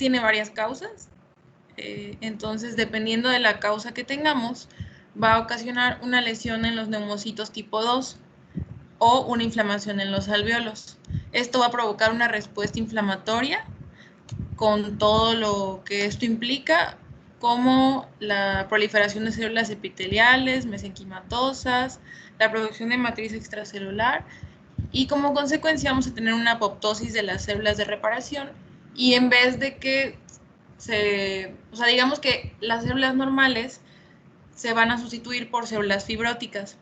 tiene varias causas. Entonces, dependiendo de la causa que tengamos, va a ocasionar una lesión en los neumocitos tipo 2 o una inflamación en los alvéolos. Esto va a provocar una respuesta inflamatoria con todo lo que esto implica, como la proliferación de células epiteliales, mesenquimatosas, la producción de matriz extracelular, y como consecuencia vamos a tener una apoptosis de las células de reparación, y en vez de que digamos que las células normales se van a sustituir por células fibróticas.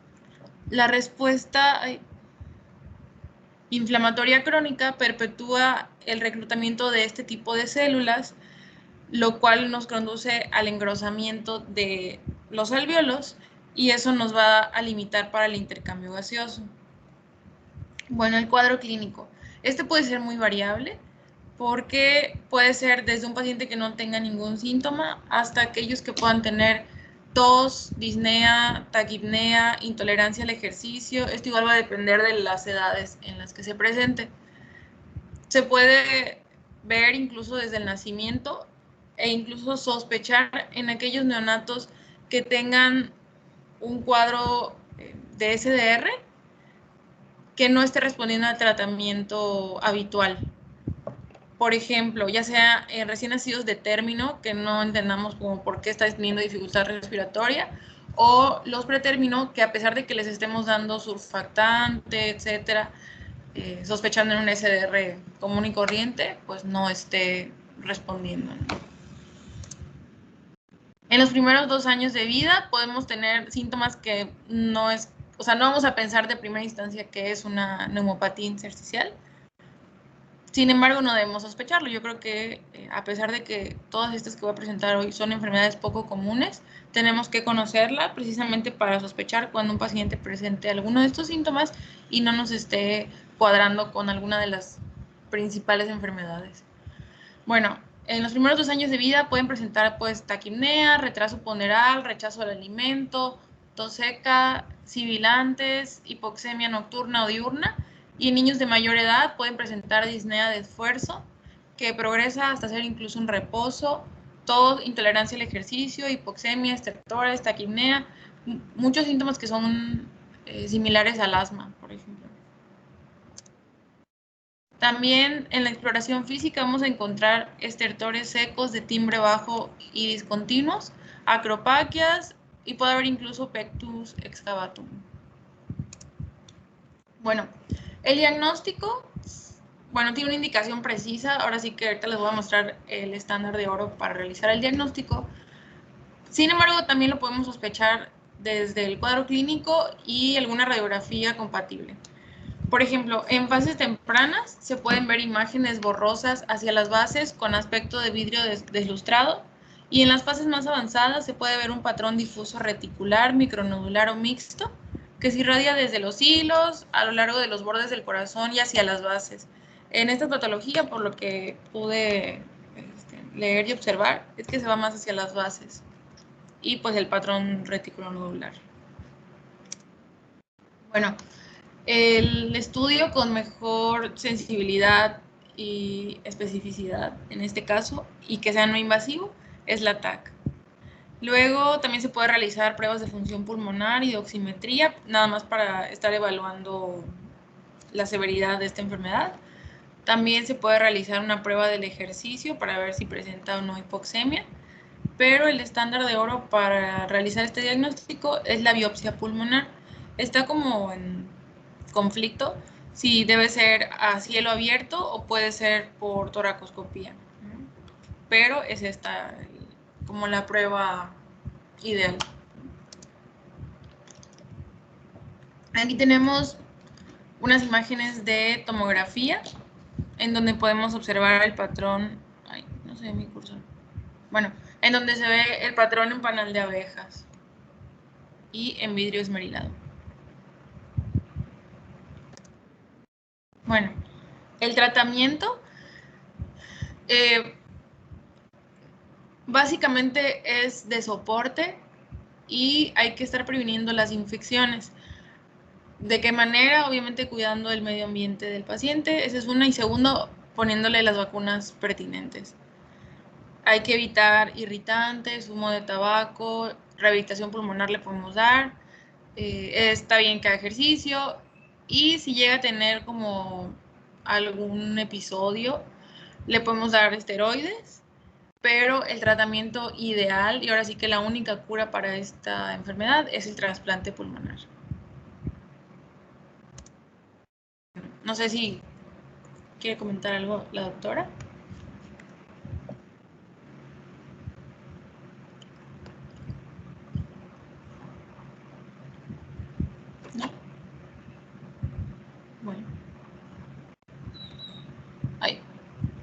La respuesta inflamatoria crónica perpetúa el reclutamiento de este tipo de células, lo cual nos conduce al engrosamiento de los alvéolos, y eso nos va a limitar para el intercambio gaseoso. Bueno, el cuadro clínico. Este puede ser muy variable, porque puede ser desde un paciente que no tenga ningún síntoma hasta aquellos que puedan tener tos, disnea, taquipnea, intolerancia al ejercicio. Esto igual va a depender de las edades en las que se presente. Se puede ver incluso desde el nacimiento e incluso sospechar en aquellos neonatos que tengan un cuadro de SDR que no esté respondiendo al tratamiento habitual. Por ejemplo, ya sea en recién nacidos de término, que no entendamos como por qué está teniendo dificultad respiratoria, o los pretérmino, que a pesar de que les estemos dando surfactante, etcétera, sospechando en un SDR común y corriente, pues no esté respondiendo, ¿no? En los primeros 2 años de vida podemos tener síntomas que no vamos a pensar de primera instancia que es una neumopatía intersticial. Sin embargo, no debemos sospecharlo. Yo creo que a pesar de que todas estas que voy a presentar hoy son enfermedades poco comunes, tenemos que conocerla precisamente para sospechar cuando un paciente presente alguno de estos síntomas y no nos esté cuadrando con alguna de las principales enfermedades. Bueno, en los primeros 2 años de vida pueden presentar pues taquipnea, retraso ponderal, rechazo al alimento, tos seca, sibilantes, hipoxemia nocturna o diurna, y en niños de mayor edad pueden presentar disnea de esfuerzo, que progresa hasta ser incluso un reposo, tos, intolerancia al ejercicio, hipoxemia, estertores, taquipnea, muchos síntomas que son similares al asma, por ejemplo. También en la exploración física vamos a encontrar estertores secos de timbre bajo y discontinuos, acropaquias, y puede haber incluso pectus excavatum. Bueno, el diagnóstico, tiene una indicación precisa. Ahora sí que ahorita les voy a mostrar el estándar de oro para realizar el diagnóstico. Sin embargo, también lo podemos sospechar desde el cuadro clínico y alguna radiografía compatible. Por ejemplo, en fases tempranas se pueden ver imágenes borrosas hacia las bases con aspecto de vidrio deslustrado, y en las fases más avanzadas se puede ver un patrón difuso reticular, micronodular o mixto, que se irradia desde los hilos, a lo largo de los bordes del corazón y hacia las bases. En esta patología, por lo que pude leer y observar, es que se va más hacia las bases y pues el patrón reticulonodular. Bueno, el estudio con mejor sensibilidad y especificidad, en este caso, y que sea no invasivo, es la TAC. Luego también se puede realizar pruebas de función pulmonar y de oximetría, nada más para estar evaluando la severidad de esta enfermedad. También se puede realizar una prueba del ejercicio para ver si presenta o no hipoxemia, pero el estándar de oro para realizar este diagnóstico es la biopsia pulmonar. Está como en conflicto si debe ser a cielo abierto o puede ser por toracoscopía, pero es esta como la prueba ideal. Aquí tenemos unas imágenes de tomografía en donde podemos observar el patrón, no sé mi cursor, en donde se ve el patrón en panal de abejas y en vidrio esmerilado. Bueno, el tratamiento básicamente es de soporte y hay que estar previniendo las infecciones. ¿De qué manera? Obviamente cuidando el medio ambiente del paciente, esa es una, y segundo, poniéndole las vacunas pertinentes. Hay que evitar irritantes, humo de tabaco, rehabilitación pulmonar le podemos dar. Está bien que haga ejercicio. Y si llega a tener como algún episodio, le podemos dar esteroides, pero el tratamiento ideal, y ahora sí que la única cura para esta enfermedad, es el trasplante pulmonar. No sé si quiere comentar algo la doctora. ¿No? Bueno. Ay,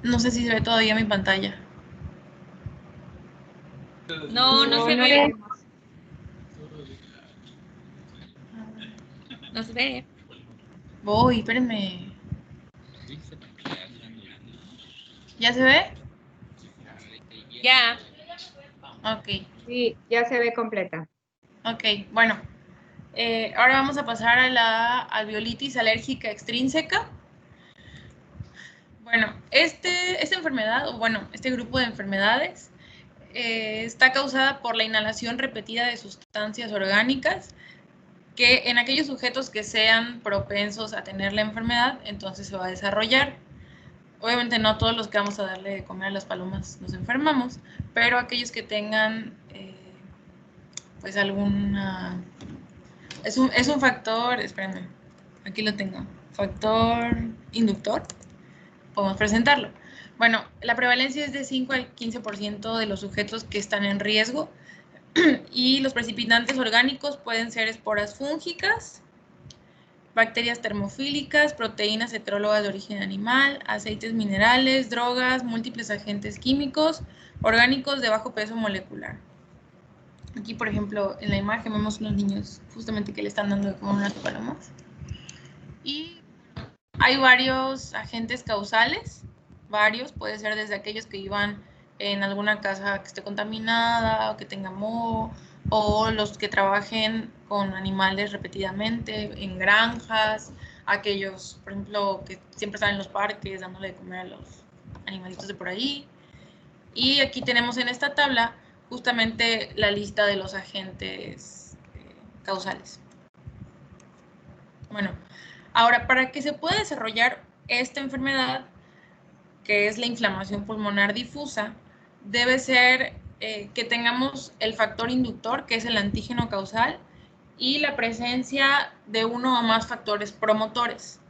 no sé si se ve todavía mi pantalla. No, no se ve. No se ve. Voy, espérenme. ¿Ya se ve? Ya. Ok. Sí, ya se ve completa. Ok, bueno. Ahora vamos a pasar a la alveolitis alérgica extrínseca. Bueno, esta enfermedad, o bueno, este grupo de enfermedades está causada por la inhalación repetida de sustancias orgánicas que en aquellos sujetos que sean propensos a tener la enfermedad, entonces se va a desarrollar. Obviamente no todos los que vamos a darle de comer a las palomas nos enfermamos, pero aquellos que tengan pues alguna... Es un factor, espérenme, aquí lo tengo, factor inductor, podemos presentarlo. Bueno, la prevalencia es de 5 al 15% de los sujetos que están en riesgo y los precipitantes orgánicos pueden ser esporas fúngicas, bacterias termofílicas, proteínas heterólogas de origen animal, aceites minerales, drogas, múltiples agentes químicos, orgánicos de bajo peso molecular. Aquí, por ejemplo, en la imagen vemos unos niños justamente que le están dando de comer unas palomas. Y hay varios agentes causales, puede ser desde aquellos que vivan en alguna casa que esté contaminada o que tenga moho, o los que trabajen con animales repetidamente en granjas, aquellos, por ejemplo, que siempre están en los parques dándole de comer a los animalitos de por ahí. Y aquí tenemos en esta tabla justamente la lista de los agentes causales. Bueno, ahora, para que se pueda desarrollar esta enfermedad, que es la inflamación pulmonar difusa, debe ser que tengamos el factor inductor, que es el antígeno causal, y la presencia de uno o más factores promotores.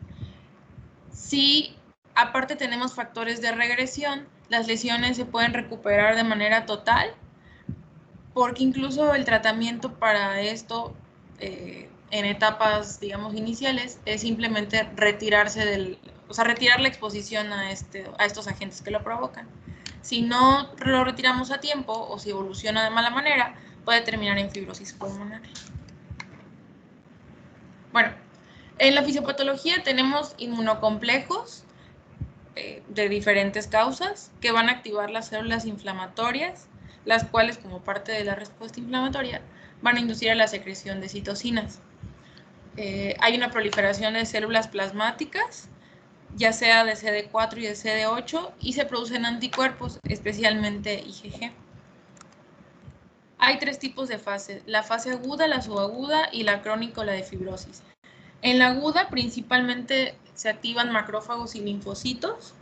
Si aparte tenemos factores de regresión, las lesiones se pueden recuperar de manera total, porque incluso el tratamiento para esto en etapas, digamos, iniciales, es simplemente retirarse retirar la exposición a estos agentes que lo provocan. Si no lo retiramos a tiempo o si evoluciona de mala manera, puede terminar en fibrosis pulmonar. Bueno, en la fisiopatología tenemos inmunocomplejos de diferentes causas que van a activar las células inflamatorias, las cuales, como parte de la respuesta inflamatoria, van a inducir a la secreción de citocinas. Hay una proliferación de células plasmáticas, ya sea de CD4 y de CD8, y se producen anticuerpos, especialmente IgG. Hay tres tipos de fases: la fase aguda, la subaguda y la crónica o la de fibrosis. En la aguda, principalmente se activan macrófagos y linfocitos.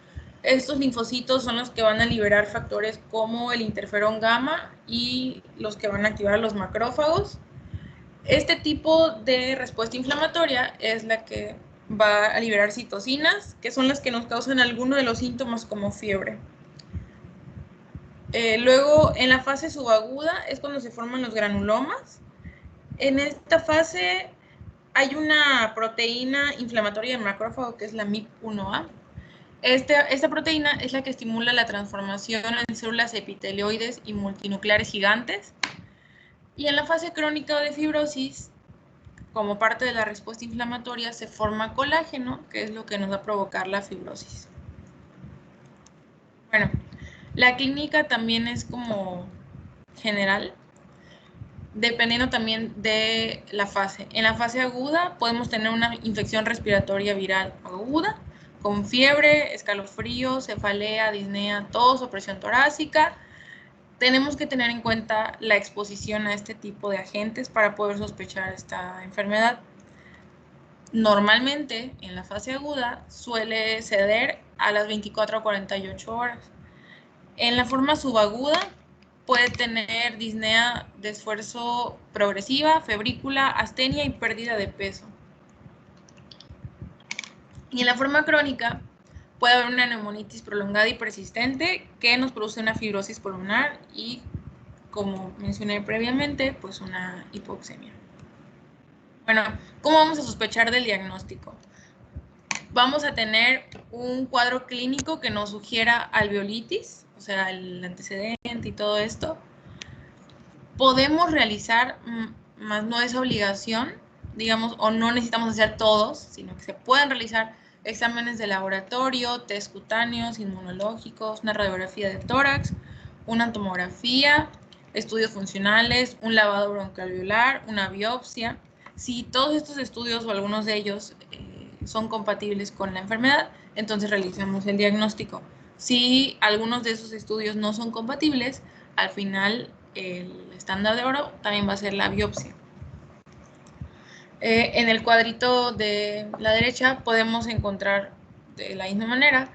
Estos linfocitos son los que van a liberar factores como el interferón gamma y los que van a activar los macrófagos. Este tipo de respuesta inflamatoria es la que va a liberar citocinas, que son las que nos causan alguno de los síntomas como fiebre. Luego, en la fase subaguda es cuando se forman los granulomas. En esta fase hay una proteína inflamatoria del macrófago que es la MIP1A. Esta proteína es la que estimula la transformación en células epitelioides y multinucleares gigantes. Y en la fase crónica de fibrosis, como parte de la respuesta inflamatoria, se forma colágeno, que es lo que nos va a provocar la fibrosis. Bueno, la clínica también es como general, dependiendo también de la fase. En la fase aguda podemos tener una infección respiratoria viral aguda, con fiebre, escalofrío, cefalea, disnea, tos, opresión torácica. tenemos que tener en cuenta la exposición a este tipo de agentes para poder sospechar esta enfermedad. Normalmente, en la fase aguda, suele ceder a las 24 a 48 horas. En la forma subaguda, puede tener disnea de esfuerzo progresiva, febrícula, astenia y pérdida de peso. Y en la forma crónica, puede haber una neumonitis prolongada y persistente que nos produce una fibrosis pulmonar y, como mencioné previamente, pues una hipoxemia. Bueno, ¿cómo vamos a sospechar del diagnóstico? Vamos a tener un cuadro clínico que nos sugiera alveolitis, o sea, el antecedente y todo esto. Podemos realizar, más no es obligación, digamos, o no necesitamos hacer todos, sino que se pueden realizar exámenes de laboratorio, test cutáneos, inmunológicos, una radiografía de tórax, una tomografía, estudios funcionales, un lavado broncoalveolar, una biopsia. Si todos estos estudios o algunos de ellos son compatibles con la enfermedad, entonces realizamos el diagnóstico. Si algunos de esos estudios no son compatibles, al final el estándar de oro también va a ser la biopsia. En el cuadrito de la derecha podemos encontrar de la misma manera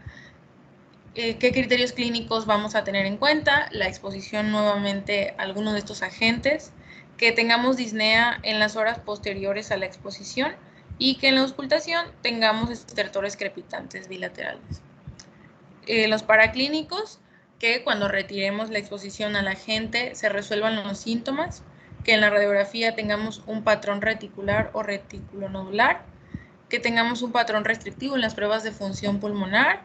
qué criterios clínicos vamos a tener en cuenta, la exposición nuevamente a alguno de estos agentes, que tengamos disnea en las horas posteriores a la exposición y que en la auscultación tengamos estertores crepitantes bilaterales. Los paraclínicos, que cuando retiremos la exposición al agente se resuelvan los síntomas, que en la radiografía tengamos un patrón reticular o reticulonodular, que tengamos un patrón restrictivo en las pruebas de función pulmonar,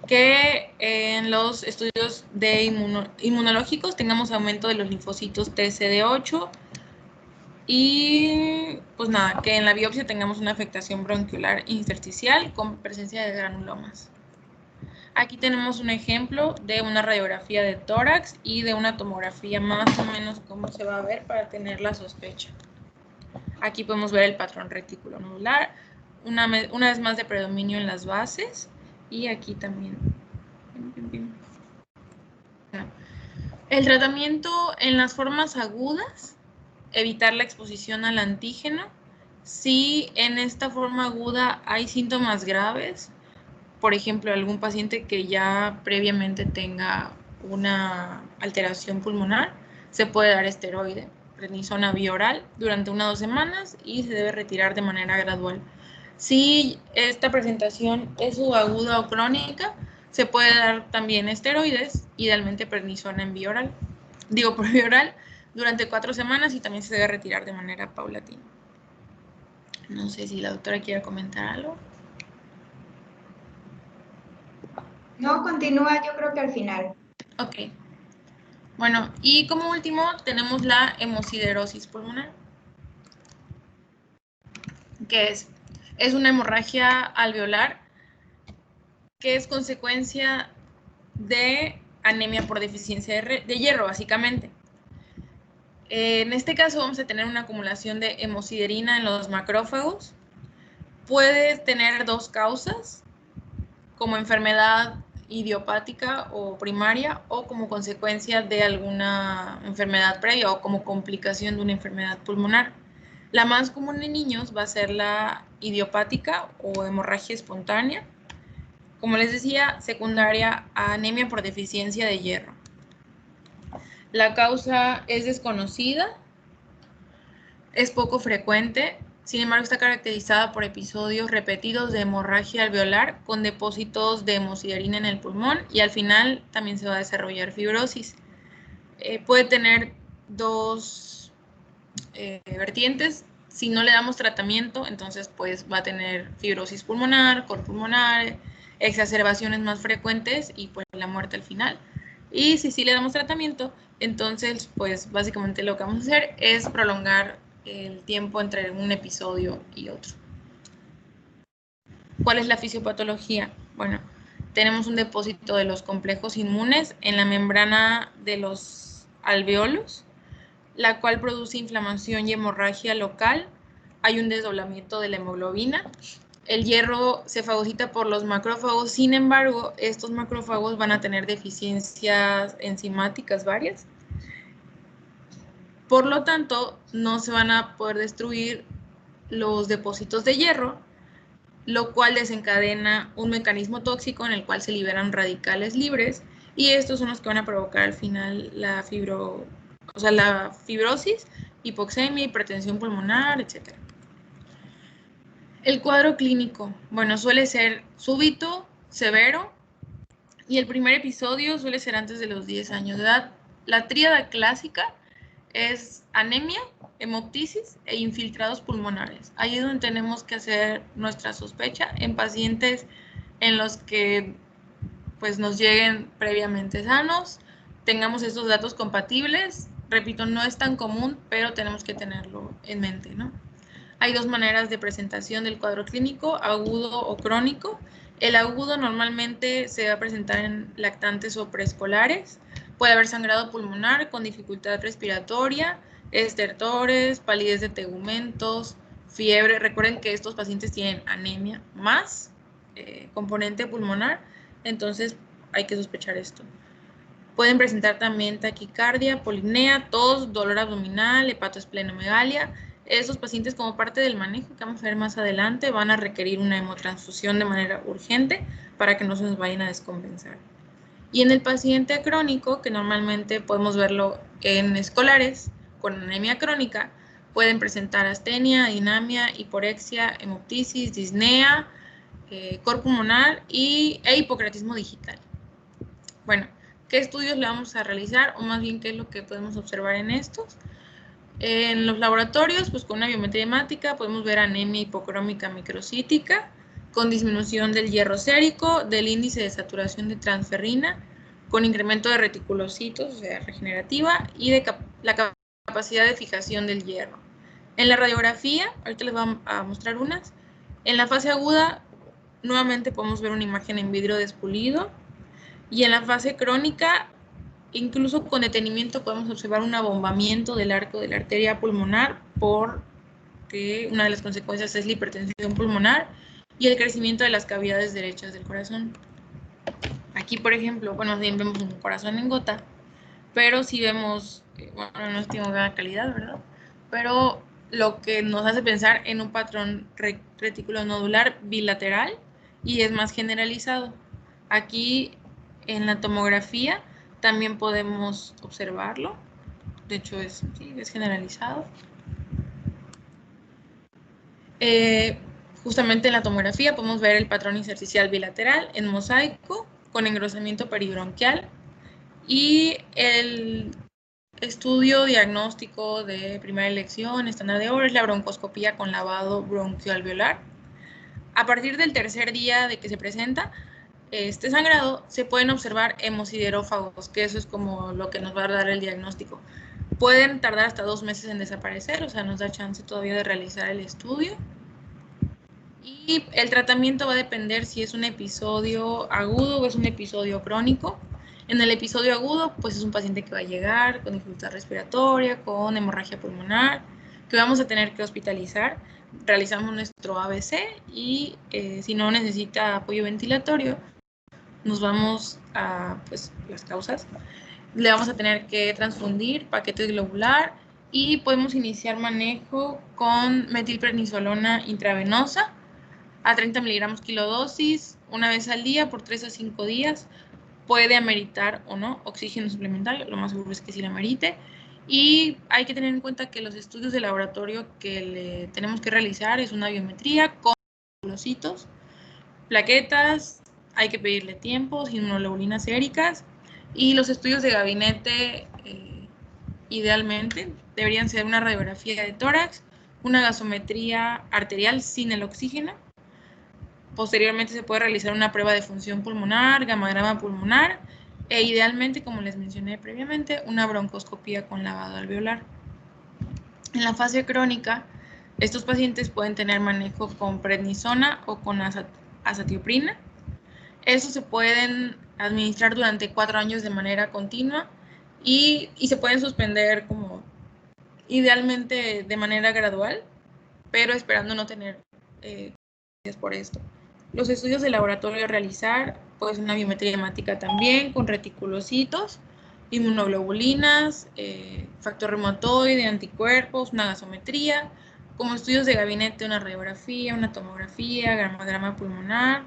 que en los estudios de inmunológicos tengamos aumento de los linfocitos TCD8 y pues nada, que en la biopsia tengamos una afectación bronquiolar intersticial con presencia de granulomas. Aquí tenemos un ejemplo de una radiografía de tórax y de una tomografía más o menos cómo se va a ver para tener la sospecha. Aquí podemos ver el patrón reticulonodular, una vez más de predominio en las bases y aquí también. El tratamiento en las formas agudas, evitar la exposición al antígeno. Si en esta forma aguda hay síntomas graves, por ejemplo, algún paciente que ya previamente tenga una alteración pulmonar, se puede dar esteroide, prednisona bioral, durante 1 o 2 semanas y se debe retirar de manera gradual. Si esta presentación es subaguda o crónica, se puede dar también esteroides, idealmente prednisona en bioral, por bioral, durante 4 semanas y también se debe retirar de manera paulatina. No sé si la doctora quiere comentar algo. No, continúa, yo creo que al final. Ok. Bueno, y como último tenemos la hemosiderosis pulmonar, que es una hemorragia alveolar que es consecuencia de anemia por deficiencia de hierro, básicamente. En este caso vamos a tener una acumulación de hemosiderina en los macrófagos. Puede tener 2 causas, como enfermedad idiopática o primaria o como consecuencia de alguna enfermedad previa o como complicación de una enfermedad pulmonar. La más común en niños va a ser la idiopática o hemorragia espontánea. Como les decía, secundaria a anemia por deficiencia de hierro. La causa es desconocida, es poco frecuente, sin embargo está caracterizada por episodios repetidos de hemorragia alveolar con depósitos de hemosiderina en el pulmón y al final también se va a desarrollar fibrosis. Puede tener 2 vertientes. Si no le damos tratamiento, entonces pues va a tener fibrosis pulmonar, cor pulmonar, exacerbaciones más frecuentes y pues la muerte al final. Y si sí le damos tratamiento, entonces pues básicamente lo que vamos a hacer es prolongar el tiempo entre un episodio y otro. ¿Cuál es la fisiopatología? Bueno, tenemos un depósito de los complejos inmunes en la membrana de los alveolos, la cual produce inflamación y hemorragia local. Hay un desdoblamiento de la hemoglobina. el hierro se fagocita por los macrófagos, sin embargo, estos macrófagos van a tener deficiencias enzimáticas varias. Por lo tanto, no se van a poder destruir los depósitos de hierro, lo cual desencadena un mecanismo tóxico en el cual se liberan radicales libres, y estos son los que van a provocar al final la fibrosis, hipoxemia, hipertensión pulmonar, etc. El cuadro clínico, bueno, suele ser súbito, severo, y el primer episodio suele ser antes de los 10 años de edad. La tríada clásica es anemia, hemoptisis e infiltrados pulmonares. Ahí es donde tenemos que hacer nuestra sospecha en pacientes en los que pues nos lleguen previamente sanos, tengamos estos datos compatibles. Repito, no es tan común, pero tenemos que tenerlo en mente, ¿no? Hay dos maneras de presentación del cuadro clínico, agudo o crónico. El agudo normalmente se va a presentar en lactantes o preescolares. Puede haber sangrado pulmonar con dificultad respiratoria, estertores, palidez de tegumentos, fiebre. Recuerden que estos pacientes tienen anemia más componente pulmonar, entonces hay que sospechar esto. Pueden presentar también taquicardia, polipnea, tos, dolor abdominal, hepatoesplenomegalia. Estos pacientes, como parte del manejo que vamos a ver más adelante, van a requerir una hemotransfusión de manera urgente para que no se nos vayan a descompensar. Y en el paciente crónico, que normalmente podemos verlo en escolares con anemia crónica, pueden presentar astenia, dinamia, hiporexia, hemoptisis, disnea, cor pulmonar e hipocreatismo digital. Bueno, ¿qué estudios le vamos a realizar? O más bien, ¿qué es lo que podemos observar en estos? En los laboratorios, pues con una biometría hemática podemos ver anemia hipocrómica microcítica, con disminución del hierro sérico, del índice de saturación de transferrina, con incremento de reticulocitos, o sea, regenerativa, y de la capacidad de fijación del hierro. En la radiografía, ahorita les voy a mostrar unas. En la fase aguda, nuevamente podemos ver una imagen en vidrio despulido, y en la fase crónica, incluso con detenimiento, podemos observar un abombamiento del arco de la arteria pulmonar, porque una de las consecuencias es la hipertensión pulmonar y el crecimiento de las cavidades derechas del corazón. Aquí, por ejemplo, bueno, bien vemos un corazón en gota, pero sí vemos, bueno, no tiene buena calidad, ¿verdad? Pero lo que nos hace pensar en un patrón reticulonodular bilateral y es más generalizado. Aquí en la tomografía también podemos observarlo. De hecho, sí, es generalizado. Justamente en la tomografía podemos ver el patrón intersticial bilateral en mosaico con engrosamiento peribronquial, y el estudio diagnóstico de primera elección, estándar de oro, es la broncoscopía con lavado bronquialveolar. A partir del tercer día de que se presenta este sangrado, se pueden observar hemosiderófagos, que eso es como lo que nos va a dar el diagnóstico. Pueden tardar hasta 2 meses en desaparecer, o sea, nos da chance todavía de realizar el estudio. Y el tratamiento va a depender si es un episodio agudo o es un episodio crónico. En el episodio agudo, pues es un paciente que va a llegar con dificultad respiratoria, con hemorragia pulmonar, que vamos a tener que hospitalizar. Realizamos nuestro ABC y si no necesita apoyo ventilatorio, nos vamos a pues, las causas. Le vamos a tener que transfundir paquete globular y podemos iniciar manejo con metilprednisolona intravenosa a 30 miligramos kilodosis una vez al día por 3 a 5 días. Puede ameritar o no oxígeno suplementario, lo más seguro es que sí lo amerite. Y hay que tener en cuenta que los estudios de laboratorio que le tenemos que realizar es una biometría con glocitos, plaquetas, hay que pedirle tiempos, inmunoglobulinas séricas, y los estudios de gabinete idealmente deberían ser una radiografía de tórax, una gasometría arterial sin el oxígeno. Posteriormente se puede realizar una prueba de función pulmonar, gammagrama pulmonar e idealmente, como les mencioné previamente, una broncoscopía con lavado alveolar. En la fase crónica, estos pacientes pueden tener manejo con prednisona o con azatioprina. Estos se pueden administrar durante 4 años de manera continua y se pueden suspender como idealmente de manera gradual, pero esperando no tener por esto. Los estudios de laboratorio a realizar, pues una biometría hemática también, con reticulocitos, inmunoglobulinas, factor reumatoide, anticuerpos, una gasometría, como estudios de gabinete, una radiografía, una tomografía, gramograma pulmonar.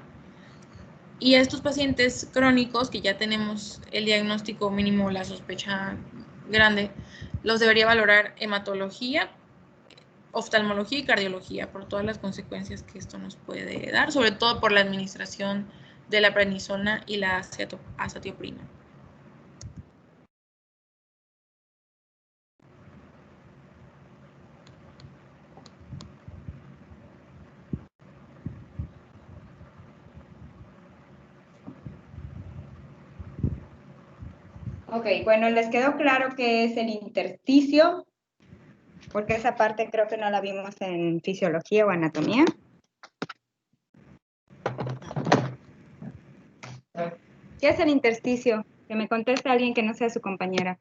Y a estos pacientes crónicos, que ya tenemos el diagnóstico mínimo, la sospecha grande, los debería valorar hematología, oftalmología y cardiología, por todas las consecuencias que esto nos puede dar, sobre todo por la administración de la prednisona y la azatioprina. Ok, bueno, ¿les quedó claro qué es el intersticio? Porque esa parte creo que no la vimos en fisiología o anatomía. ¿Qué es el intersticio? Que me conteste alguien que no sea su compañera.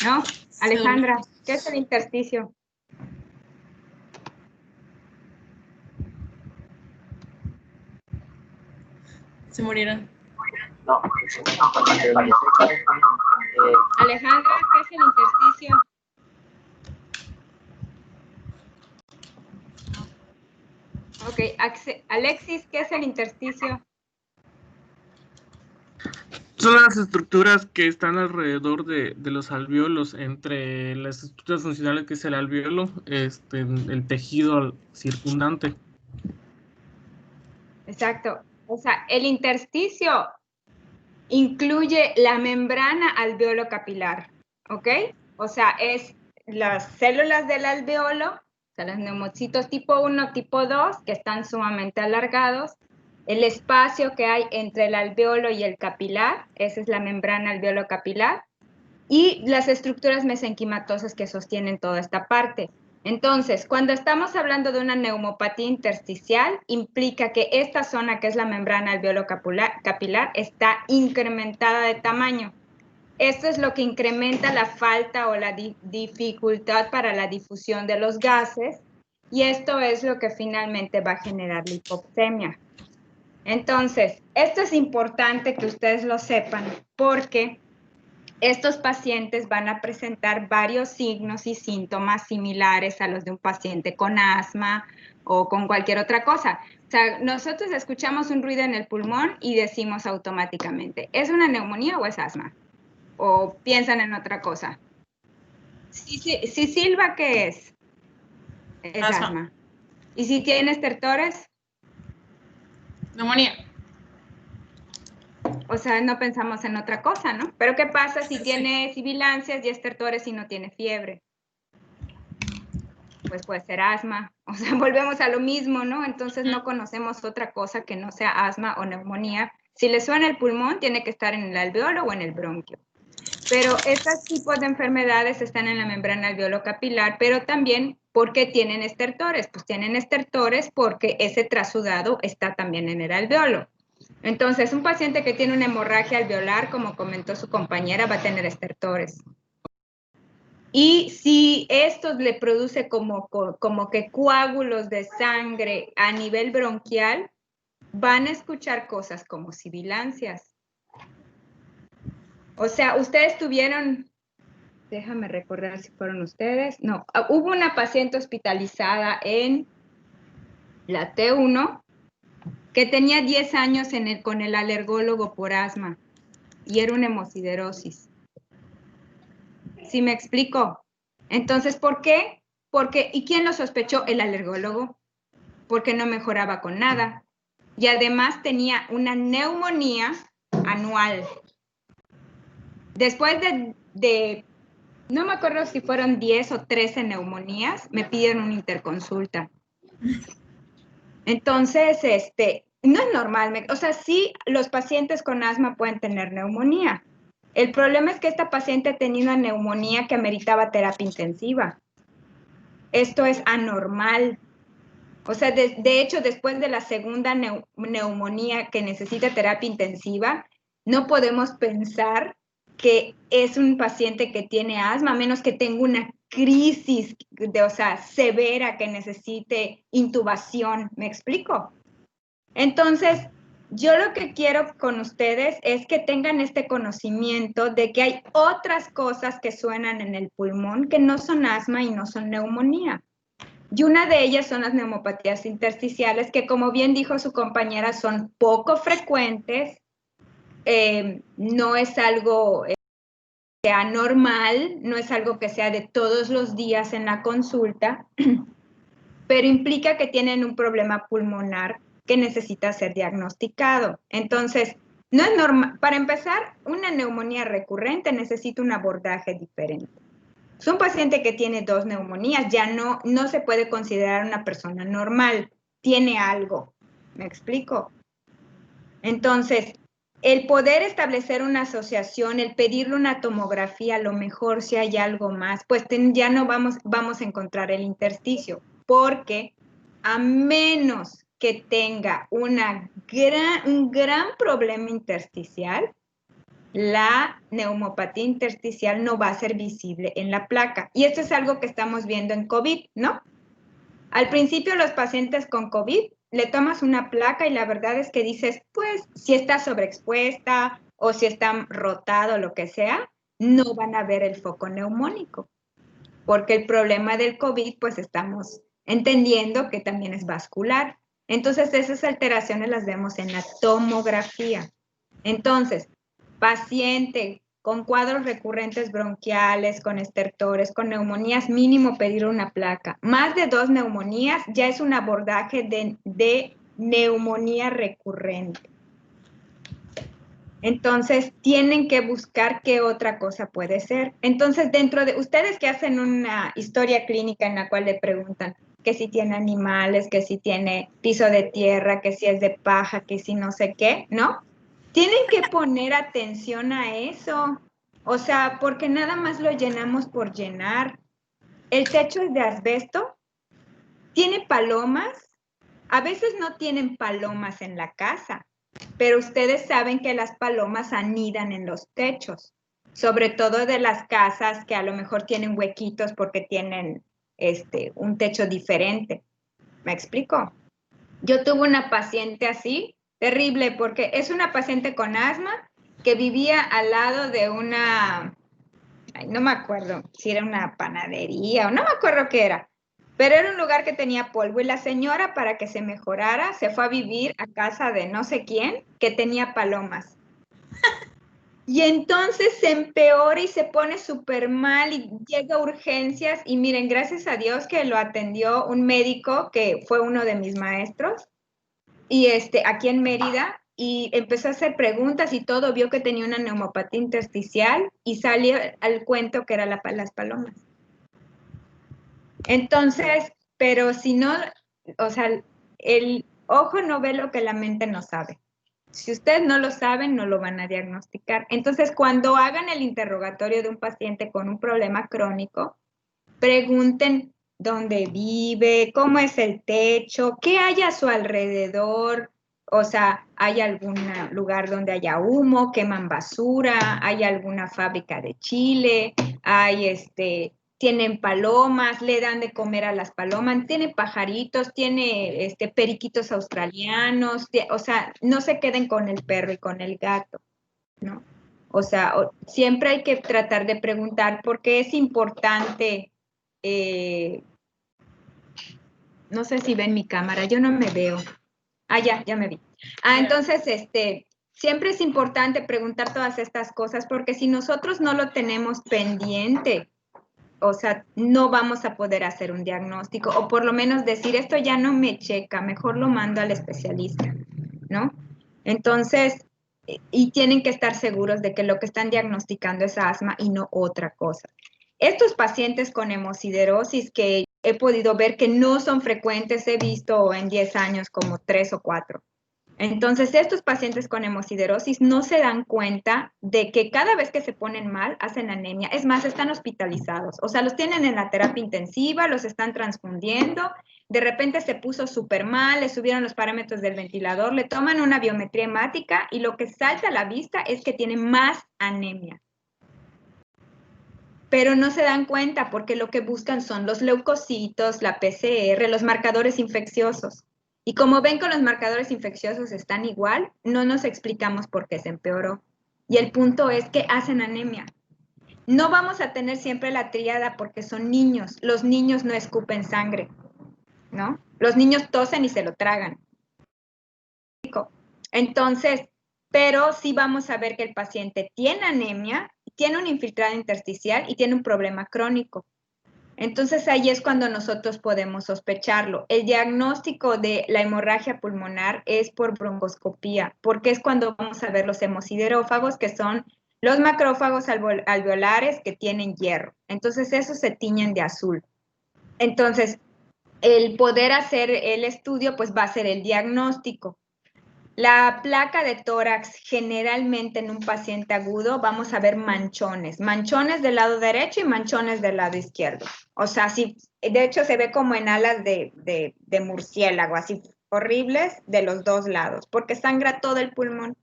¿No? Alejandra, ¿qué es el intersticio? Se murieron. Alejandra, ¿qué es el intersticio? Ok, Alexis, ¿qué es el intersticio? Son las estructuras que están alrededor de los alvéolos, entre las estructuras funcionales que es el alvéolo, el tejido circundante. Exacto. O sea, el intersticio incluye la membrana alveolo capilar, ¿ok? O sea, es las células del alveolo, o sea, los neumocitos tipo 1, tipo 2, que están sumamente alargados, el espacio que hay entre el alveolo y el capilar, esa es la membrana alveolo capilar, y las estructuras mesenquimatosas que sostienen toda esta parte. Entonces, cuando estamos hablando de una neumopatía intersticial, implica que esta zona, que es la membrana alveolo capilar, está incrementada de tamaño. Esto es lo que incrementa la falta o la dificultad para la difusión de los gases, y esto es lo que finalmente va a generar la hipoxemia. Entonces, esto es importante que ustedes lo sepan, porque estos pacientes van a presentar varios signos y síntomas similares a los de un paciente con asma o con cualquier otra cosa. O sea, nosotros escuchamos un ruido en el pulmón y decimos automáticamente, ¿es una neumonía o es asma? ¿O piensan en otra cosa? Si silba, ¿qué es? Es asma. ¿Y si tiene estertores? Neumonía. O sea, no pensamos en otra cosa, ¿no? Pero ¿qué pasa si tiene sibilancias y estertores y no tiene fiebre? Pues puede ser asma. O sea, volvemos a lo mismo, ¿no? Entonces no conocemos otra cosa que no sea asma o neumonía. Si le suena el pulmón, tiene que estar en el alveolo o en el bronquio. Pero estos tipos de enfermedades están en la membrana alveolo capilar, pero también, ¿por qué tienen estertores? Pues tienen estertores porque ese trasudado está también en el alveolo. Entonces, un paciente que tiene una hemorragia alveolar, como comentó su compañera, va a tener estertores. Y si esto le produce como que coágulos de sangre a nivel bronquial, van a escuchar cosas como sibilancias. O sea, ustedes tuvieron, déjame recordar si fueron ustedes, no, hubo una paciente hospitalizada en la T1 que tenía 10 años con el alergólogo por asma y era una hemosiderosis. ¿Sí me explico? Entonces, ¿por qué? ¿Y quién lo sospechó? El alergólogo, porque no mejoraba con nada. Y además tenía una neumonía anual. Después de no me acuerdo si fueron 10 o 13 neumonías, me pidieron una interconsulta. Entonces, no es normal, o sea, sí, los pacientes con asma pueden tener neumonía. El problema es que esta paciente tenía una neumonía que ameritaba terapia intensiva. Esto es anormal. O sea, de hecho, después de la segunda neumonía que necesita terapia intensiva, no podemos pensar que es un paciente que tiene asma, a menos que tenga una crisis o sea, severa que necesite intubación. ¿Me explico? Entonces, yo lo que quiero con ustedes es que tengan este conocimiento de que hay otras cosas que suenan en el pulmón que no son asma y no son neumonía. Y una de ellas son las neumopatías intersticiales, que como bien dijo su compañera, son poco frecuentes, no es algo que sea normal, no es algo que sea de todos los días en la consulta, pero implica que tienen un problema pulmonar que necesita ser diagnosticado. Entonces, no es normal. Para empezar, una neumonía recurrente necesita un abordaje diferente. Es un paciente que tiene 2 neumonías, ya no se puede considerar una persona normal, tiene algo. ¿Me explico? Entonces, el poder establecer una asociación, el pedirle una tomografía, a lo mejor si hay algo más, pues ya no vamos a encontrar el intersticio, porque a menos que tenga un gran problema intersticial, la neumopatía intersticial no va a ser visible en la placa. Y esto es algo que estamos viendo en COVID, ¿no? Al principio los pacientes con COVID le tomas una placa y la verdad es que dices, pues, si está sobreexpuesta o si está rotado, lo que sea, no van a ver el foco neumónico. Porque el problema del COVID, pues estamos entendiendo que también es vascular. Entonces, esas alteraciones las vemos en la tomografía. Entonces, paciente con cuadros recurrentes bronquiales, con estertores, con neumonías, mínimo pedir una placa. Más de 2 neumonías ya es un abordaje de neumonía recurrente. Entonces, tienen que buscar qué otra cosa puede ser. Entonces, dentro de ustedes que hacen una historia clínica en la cual le preguntan que si tiene animales, que si tiene piso de tierra, que si es de paja, que si no sé qué, ¿no? Tienen que poner atención a eso. O sea, porque nada más lo llenamos por llenar. El techo es de asbesto, tiene palomas. A veces no tienen palomas en la casa, pero ustedes saben que las palomas anidan en los techos, sobre todo de las casas que a lo mejor tienen huequitos porque tienen un techo diferente. ¿Me explico? Yo tuve una paciente así, terrible, porque es una paciente con asma que vivía al lado de una, no me acuerdo si era una panadería o no me acuerdo qué era, pero era un lugar que tenía polvo y la señora, para que se mejorara, se fue a vivir a casa de no sé quién que tenía palomas. Y entonces se empeora y se pone súper mal y llega a urgencias y miren, gracias a Dios que lo atendió un médico que fue uno de mis maestros y aquí en Mérida, y empezó a hacer preguntas y todo, vio que tenía una neumopatía intersticial y salió al cuento que era las palomas. Entonces, pero si no, o sea, el ojo no ve lo que la mente no sabe. Si ustedes no lo saben, no lo van a diagnosticar. Entonces, cuando hagan el interrogatorio de un paciente con un problema crónico, pregunten dónde vive, cómo es el techo, qué hay a su alrededor. O sea, ¿hay algún lugar donde haya humo, queman basura, hay alguna fábrica de chile, tienen palomas, le dan de comer a las palomas, tiene pajaritos, tiene periquitos australianos, o sea, no se queden con el perro y con el gato, ¿no? O sea, siempre hay que tratar de preguntar porque es importante. No sé si ven mi cámara, yo no me veo. Ah, ya me vi. Entonces, siempre es importante preguntar todas estas cosas porque si nosotros no lo tenemos pendiente, o sea, no vamos a poder hacer un diagnóstico o por lo menos decir, esto ya no me checa, mejor lo mando al especialista, ¿no? Entonces, y tienen que estar seguros de que lo que están diagnosticando es asma y no otra cosa. Estos pacientes con hemosiderosis que he podido ver que no son frecuentes, he visto en 10 años como 3 o 4. Entonces, estos pacientes con hemosiderosis no se dan cuenta de que cada vez que se ponen mal, hacen anemia. Es más, están hospitalizados. O sea, los tienen en la terapia intensiva, los están transfundiendo. De repente se puso súper mal, le subieron los parámetros del ventilador, le toman una biometría hemática y lo que salta a la vista es que tiene más anemia. pero no se dan cuenta porque lo que buscan son los leucocitos, la PCR, los marcadores infecciosos. Y como ven que los marcadores infecciosos están igual, no nos explicamos por qué se empeoró. Y el punto es que hacen anemia. No vamos a tener siempre la tríada porque son niños. Los niños no escupen sangre, ¿no? Los niños tosen y se lo tragan. Entonces, pero sí vamos a ver que el paciente tiene anemia, tiene un infiltrado intersticial y tiene un problema crónico. Entonces ahí es cuando nosotros podemos sospecharlo. El diagnóstico de la hemorragia pulmonar es por broncoscopía, porque es cuando vamos a ver los hemosiderófagos, que son los macrófagos alveolares que tienen hierro. Entonces esos se tiñen de azul. Entonces, el poder hacer el estudio, pues va a ser el diagnóstico. La placa de tórax, generalmente en un paciente agudo, vamos a ver manchones del lado derecho y manchones del lado izquierdo. O sea, sí, de hecho se ve como en alas de murciélago, así horribles de los dos lados, porque sangra todo el pulmón.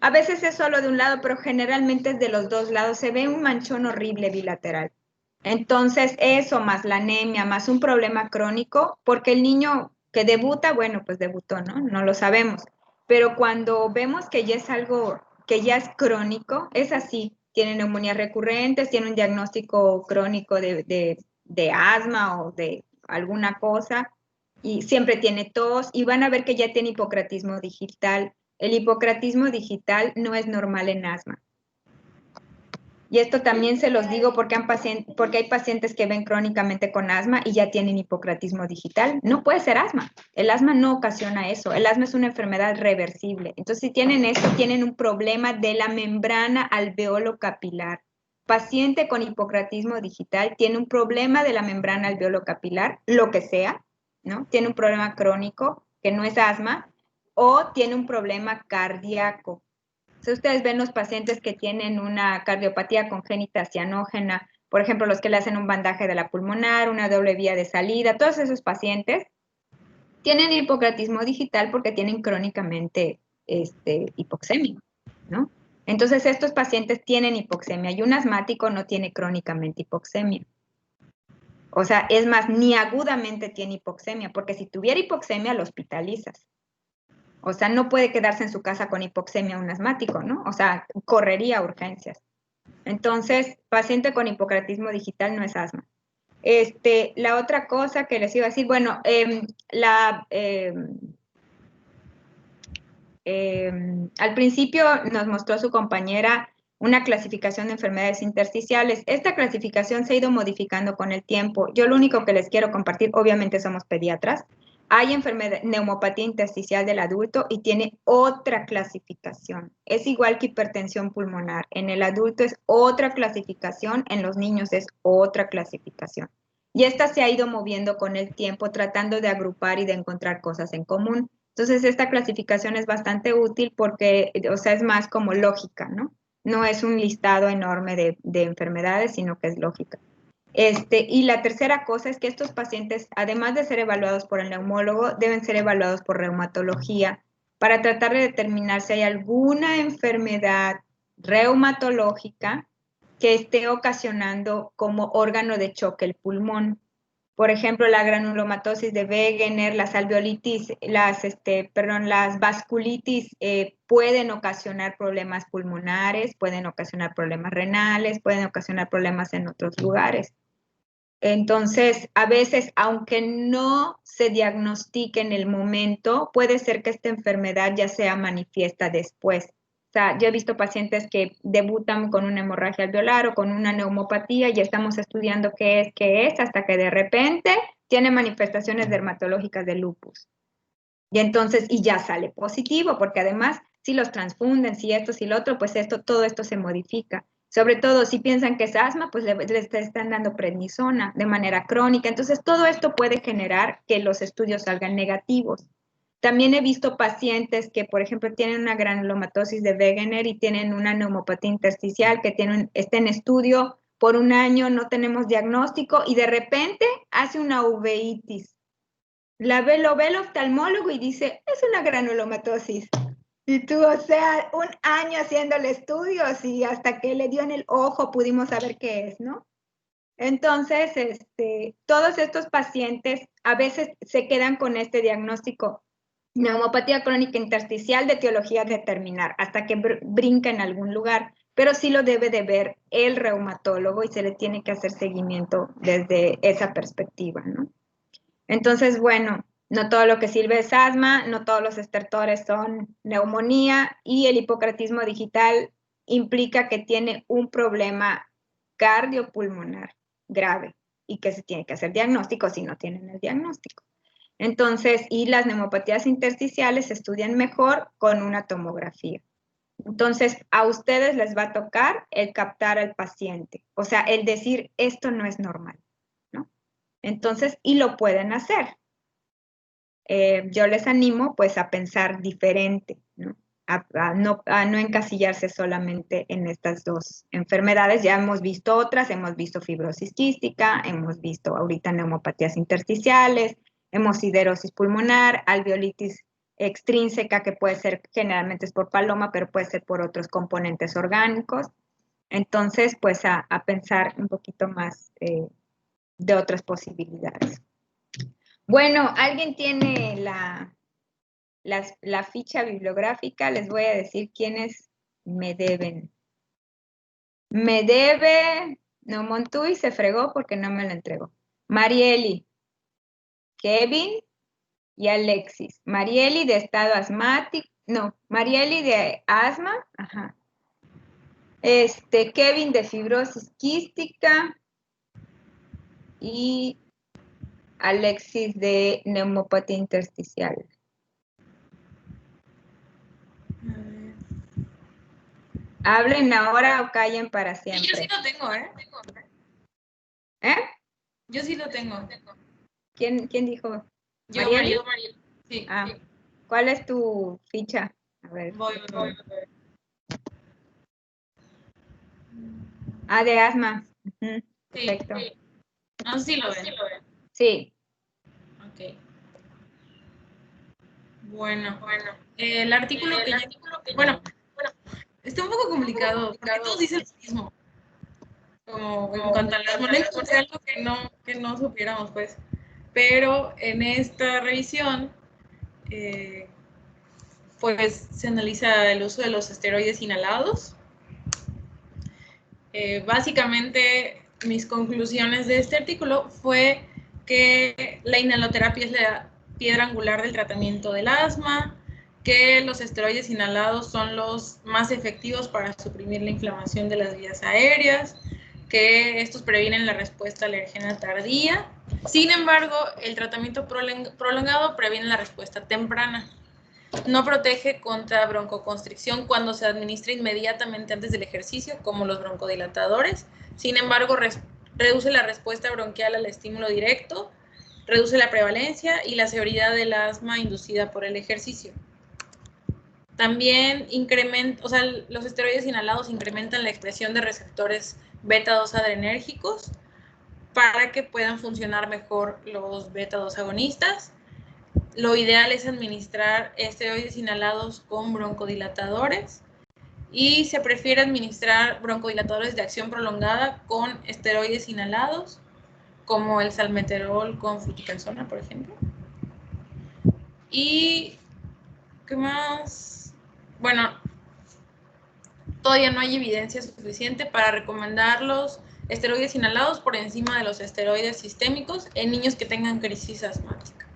A veces es solo de un lado, pero generalmente es de los dos lados. Se ve un manchón horrible bilateral. Entonces, eso más la anemia, más un problema crónico, porque el niño que debuta, bueno, pues debutó, ¿no? No lo sabemos. Pero cuando vemos que ya es algo que ya es crónico, es así. Tiene neumonías recurrentes, tiene un diagnóstico crónico de asma o de alguna cosa, y siempre tiene tos, y van a ver que ya tiene hipocratismo digital. El hipocratismo digital no es normal en asma. Y esto también se los digo porque hay pacientes que ven crónicamente con asma y ya tienen hipocratismo digital. No puede ser asma. El asma no ocasiona eso. El asma es una enfermedad reversible. Entonces, si tienen esto, tienen un problema de la membrana alveolo capilar. Paciente con hipocratismo digital tiene un problema de la membrana alveolo capilar, lo que sea, ¿no? Tiene un problema crónico, que no es asma, o tiene un problema cardíaco. Si ustedes ven los pacientes que tienen una cardiopatía congénita cianógena, por ejemplo, los que le hacen un bandaje de la pulmonar, una doble vía de salida, todos esos pacientes tienen hipocratismo digital porque tienen crónicamente hipoxemia, ¿no? Entonces, estos pacientes tienen hipoxemia y un asmático no tiene crónicamente hipoxemia. O sea, es más, ni agudamente tiene hipoxemia, porque si tuviera hipoxemia, lo hospitalizas. O sea, no puede quedarse en su casa con hipoxemia un asmático, ¿no? O sea, correría a urgencias. Entonces, paciente con hipocratismo digital no es asma. La otra cosa que les iba a decir, bueno, al principio nos mostró su compañera una clasificación de enfermedades intersticiales. Esta clasificación se ha ido modificando con el tiempo. Yo lo único que les quiero compartir, obviamente somos pediatras, hay neumopatía intersticial del adulto y tiene otra clasificación. Es igual que hipertensión pulmonar. En el adulto es otra clasificación, en los niños es otra clasificación. Y esta se ha ido moviendo con el tiempo, tratando de agrupar y de encontrar cosas en común. Entonces, esta clasificación es bastante útil porque, o sea, es más como lógica, ¿no? No es un listado enorme de enfermedades, sino que es lógica. Y la tercera cosa es que estos pacientes, además de ser evaluados por el neumólogo, deben ser evaluados por reumatología para tratar de determinar si hay alguna enfermedad reumatológica que esté ocasionando como órgano de choque el pulmón. Por ejemplo, la granulomatosis de Wegener, las alveolitis, las vasculitis pueden ocasionar problemas pulmonares, pueden ocasionar problemas renales, pueden ocasionar problemas en otros lugares. Entonces, a veces, aunque no se diagnostique en el momento, puede ser que esta enfermedad ya sea manifiesta después. O sea, yo he visto pacientes que debutan con una hemorragia alveolar o con una neumopatía y estamos estudiando qué es, hasta que de repente tiene manifestaciones dermatológicas de lupus. Y entonces, y ya sale positivo, porque además, si los transfunden, si esto, si lo otro, pues todo esto se modifica. Sobre todo, si piensan que es asma, pues les están dando prednisona de manera crónica. Entonces, todo esto puede generar que los estudios salgan negativos. También he visto pacientes que, por ejemplo, tienen una granulomatosis de Wegener y tienen una neumopatía intersticial que está en estudio por un año, no tenemos diagnóstico y de repente hace una uveitis. Lo ve el oftalmólogo y dice, es una granulomatosis. Y tú, o sea, un año haciéndole estudios y hasta que le dio en el ojo pudimos saber qué es, ¿no? Entonces, todos estos pacientes a veces se quedan con este diagnóstico, neumopatía crónica intersticial de etiología determinar, hasta que brinca en algún lugar, pero sí lo debe de ver el reumatólogo y se le tiene que hacer seguimiento desde esa perspectiva, ¿no? Entonces, bueno, no todo lo que sirve es asma, no todos los estertores son neumonía y el hipocratismo digital implica que tiene un problema cardiopulmonar grave y que se tiene que hacer diagnóstico si no tienen el diagnóstico. Entonces, y las neumopatías intersticiales se estudian mejor con una tomografía. Entonces, a ustedes les va a tocar el captar al paciente, o sea, el decir, esto no es normal, ¿no? Entonces, y lo pueden hacer. Yo les animo, pues, a pensar diferente, ¿no? A no encasillarse solamente en estas dos enfermedades. Ya hemos visto otras, hemos visto fibrosis quística, hemos visto ahorita neumopatías intersticiales, hemosiderosis pulmonar, alveolitis extrínseca, que puede ser, generalmente es por paloma, pero puede ser por otros componentes orgánicos. Entonces, pues, a pensar un poquito más de otras posibilidades. Bueno, ¿alguien tiene la ficha bibliográfica? Les voy a decir quiénes me deben. Me debe, no, Montuy se fregó porque no me lo entregó. Marieli, Kevin y Alexis. Marieli de estado asmático, no, Marieli de asma, ajá. Kevin de fibrosis quística y Alexis de neumopatía intersticial. Hablen ahora o callen para siempre. Yo sí lo tengo, ¿eh? ¿Eh? Yo sí lo tengo. ¿Quién dijo? Yo, ¿Marieli? Mariel. Sí. Ah, ¿cuál es tu ficha? A ver. Voy. Ah, de asma. Sí. Perfecto. No, sí lo ven. Sí. Ok. Bueno. El artículo que yo... Bueno, está un poco complicado, porque todos dicen lo mismo. Como en cuanto a las moléculas, es algo que no supiéramos, pues. Pero en esta revisión, pues se analiza el uso de los esteroides inhalados. Básicamente, mis conclusiones de este artículo fue que la inhaloterapia es la piedra angular del tratamiento del asma, que los esteroides inhalados son los más efectivos para suprimir la inflamación de las vías aéreas, que estos previenen la respuesta alergena tardía. Sin embargo, el tratamiento prolongado previene la respuesta temprana. No protege contra broncoconstricción cuando se administra inmediatamente antes del ejercicio, como los broncodilatadores. Sin embargo, reduce la respuesta bronquial al estímulo directo, reduce la prevalencia y la severidad del asma inducida por el ejercicio. También los esteroides inhalados incrementan la expresión de receptores beta-2 adrenérgicos para que puedan funcionar mejor los beta-2 agonistas. Lo ideal es administrar esteroides inhalados con broncodilatadores y se prefiere administrar broncodilatadores de acción prolongada con esteroides inhalados, como el salmeterol con fluticasona, por ejemplo. Y, ¿qué más? Bueno, todavía no hay evidencia suficiente para recomendar los esteroides inhalados por encima de los esteroides sistémicos en niños que tengan crisis asmática.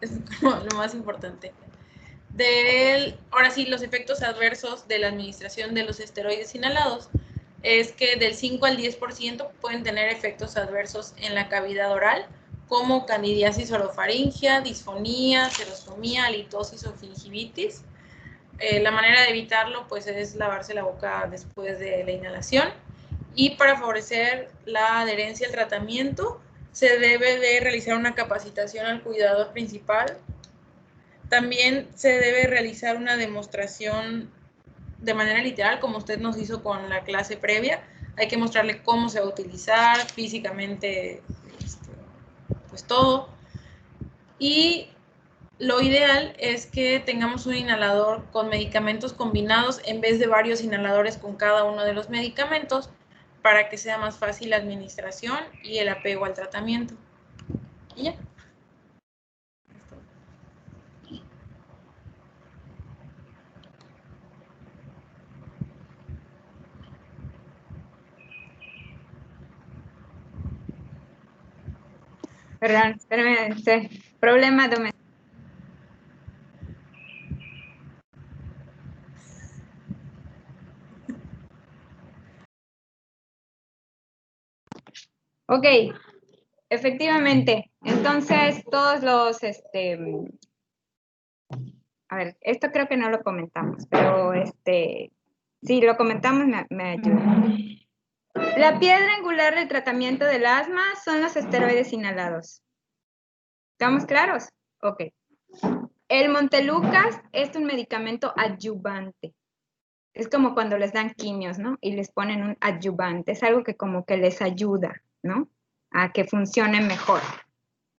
Es como lo más importante. Ahora sí, los efectos adversos de la administración de los esteroides inhalados es que del 5 al 10% pueden tener efectos adversos en la cavidad oral, como candidiasis orofaringia, disfonía, serostomía, halitosis o gingivitis. La manera de evitarlo, pues, es lavarse la boca después de la inhalación. Y para favorecer la adherencia al tratamiento, se debe de realizar una capacitación al cuidador principal. También se debe realizar una demostración de manera literal, como usted nos hizo con la clase previa. Hay que mostrarle cómo se va a utilizar físicamente, pues todo. Y lo ideal es que tengamos un inhalador con medicamentos combinados en vez de varios inhaladores con cada uno de los medicamentos, para que sea más fácil la administración y el apego al tratamiento. Y ya. Perdón, espérame, problema doméstico. Ok, efectivamente. Entonces, todos los, a ver, esto creo que no lo comentamos, pero si lo comentamos me ayuda. La piedra angular del tratamiento del asma son los esteroides inhalados. ¿Estamos claros? Ok. El Montelukast es un medicamento adyuvante. Es como cuando les dan quimios, ¿no? Y les ponen un adyuvante. Es algo que como que les ayuda, ¿no? A que funcione mejor.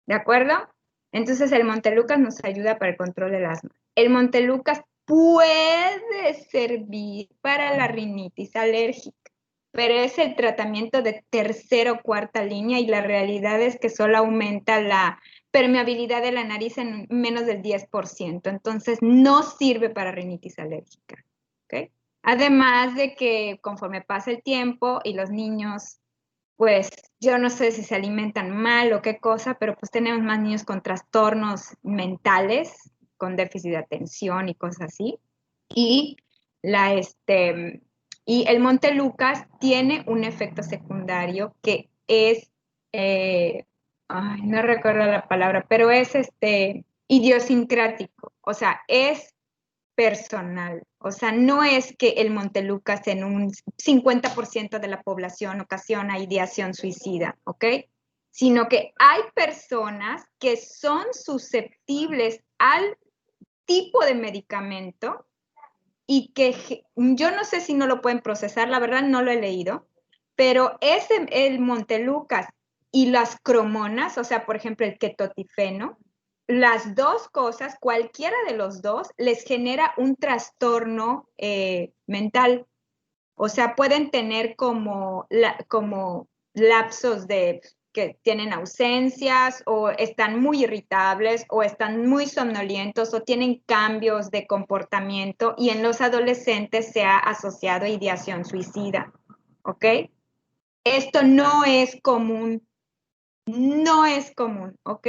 ¿De acuerdo? Entonces el Montelukast nos ayuda para el control del asma. El Montelukast puede servir para la rinitis alérgica, pero es el tratamiento de tercera o cuarta línea y la realidad es que solo aumenta la permeabilidad de la nariz en menos del 10%. Entonces no sirve para rinitis alérgica. ¿Okay? Además de que conforme pasa el tiempo y los niños, pues yo no sé si se alimentan mal o qué cosa, pero pues tenemos más niños con trastornos mentales, con déficit de atención y cosas así. Y y el Montelukast tiene un efecto secundario que es, no recuerdo la palabra, pero es idiosincrático, o sea, es personal. O sea, no es que el Montelukast en un 50% de la población ocasiona ideación suicida, ¿ok? Sino que hay personas que son susceptibles al tipo de medicamento y que yo no sé si no lo pueden procesar, la verdad no lo he leído, pero el Montelukast y las cromonas, o sea, por ejemplo, el ketotifeno, las dos cosas, cualquiera de los dos, les genera un trastorno mental. O sea, pueden tener como lapsos de que tienen ausencias o están muy irritables o están muy somnolientos o tienen cambios de comportamiento y en los adolescentes se ha asociado a ideación suicida. ¿Ok? Esto no es común, no es común, ¿ok?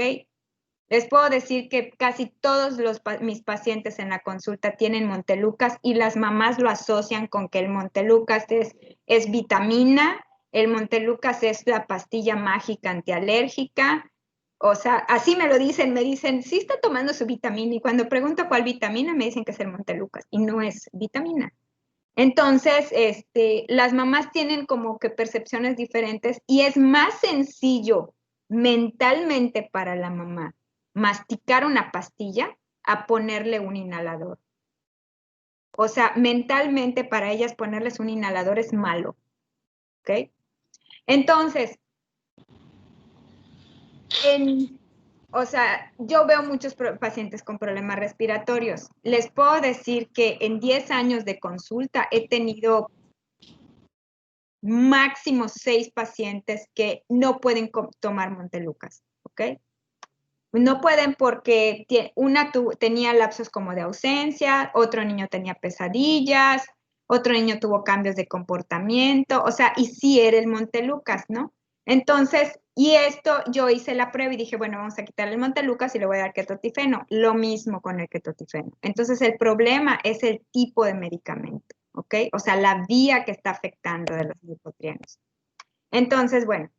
Les puedo decir que casi todos mis pacientes en la consulta tienen Montelukast y las mamás lo asocian con que el Montelukast es vitamina, el Montelukast es la pastilla mágica antialérgica. O sea, así me dicen, sí está tomando su vitamina y cuando pregunto cuál vitamina me dicen que es el Montelukast y no es vitamina. Entonces, las mamás tienen como que percepciones diferentes y es más sencillo mentalmente para la mamá masticar una pastilla a ponerle un inhalador. O sea, mentalmente para ellas ponerles un inhalador es malo. ¿Ok? Entonces, o sea, yo veo muchos pacientes con problemas respiratorios. Les puedo decir que en 10 años de consulta he tenido máximo 6 pacientes que no pueden tomar Montelukast, ¿ok? No pueden porque una tenía lapsos como de ausencia, otro niño tenía pesadillas, otro niño tuvo cambios de comportamiento, o sea, y sí era el Montelukast, ¿no? Entonces, y esto yo hice la prueba y dije, bueno, vamos a quitar el Montelukast y le voy a dar ketotifeno. Lo mismo con el ketotifeno. Entonces, el problema es el tipo de medicamento, ¿ok? O sea, la vía que está afectando de los lipotrianos. Entonces, bueno,